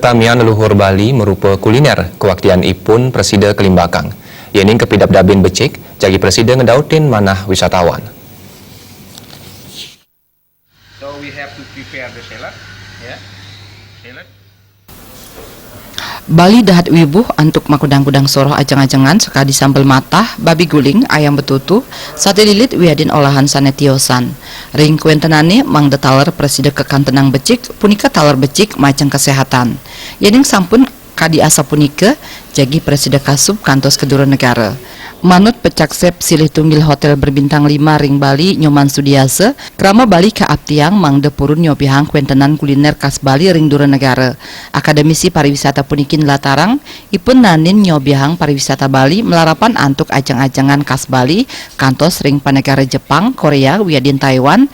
Pertamian leluhur Bali merupa kuliner kewaktian ipun Presiden Kelimbakang. Yening kepidap-dabin becik, jagi Presiden ngedautin manah wisatawan. So we have to prepare the salad, yeah. Salad. Bali dahat wibuh untuk makudang-kudang soroh ajang-ajangan sekali sambal matah, babi guling, ayam betutu, sate lilit wiadin olahan sanetiosan. Ring kuentenane mang de taler Presiden kekan tenang becik, punika taler becik macang kesehatan. Yening sampun kadi asa punika jagi Presiden kasup kantos kedua negara. Manut pecaksep silih tunggil hotel berbintang 5 ring Bali Nyoman Sudiase, krama Bali ka Aptiang mang de purun nyobihang kuentenan kuliner khas Bali ring dura negara. Akademisi pariwisata punikin latarang, ipun nanin nyobihang pariwisata Bali melarapan antuk ajang-ajangan khas Bali, kantos ring panegara Jepang, Korea, wiadin Taiwan,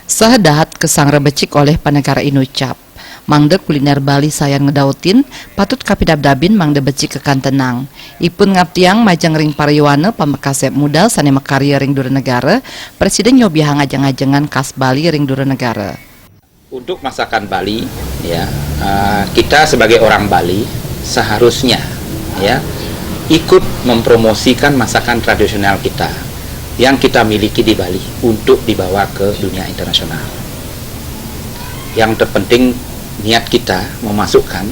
sedahat kesang rebecik oleh panegara Inucap. Mangde kuliner Bali sayang ngedautin, patut kapidab-dabin mangde becik kekan tenang. Ipun ngaptiang majang ring pariwana pamekasep muda sane makarya ring dura negara, Presiden nyobihang ajang-ajangan khas Bali ring dura negara. Untuk masakan Bali, ya kita sebagai orang Bali seharusnya ya ikut mempromosikan masakan tradisional kita yang kita miliki di Bali untuk dibawa ke dunia internasional. Yang terpenting niat kita memasukkan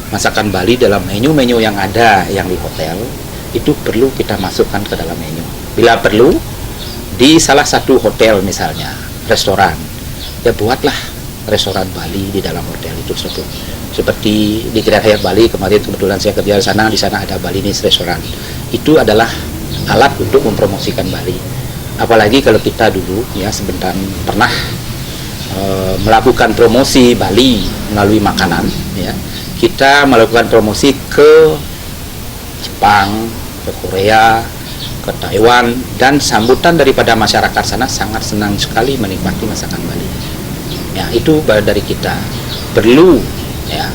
masakan Bali dalam menu-menu yang ada yang di hotel itu perlu kita masukkan ke dalam menu. Bila perlu di salah satu hotel misalnya restoran, ya buatlah restoran Bali di dalam hotel itu satu. Seperti di Grand Hyatt Bali kemarin kebetulan saya kerja di sana ada Balinese restoran. Itu adalah alat untuk mempromosikan Bali. Apalagi kalau kita dulu ya sebentar pernah melakukan promosi Bali melalui makanan, ya kita melakukan promosi ke Jepang, ke Korea, ke Taiwan, dan sambutan daripada masyarakat sana sangat senang sekali menikmati masakan Bali. Ya itu dari kita perlu ya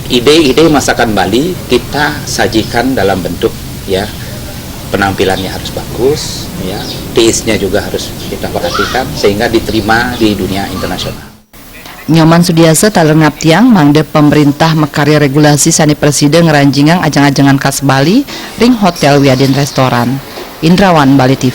ide-ide masakan Bali kita sajikan dalam bentuk ya penampilannya harus bagus, ya, taste-nya juga harus kita perhatikan sehingga diterima di dunia internasional. Nyoman Sudiase taler ngaptiang mangde pemerintah mekarya regulasi sani Presiden ngeranjingang ajang-ajangan khas Bali ring hotel wiadin restoran. Indrawan Bali TV.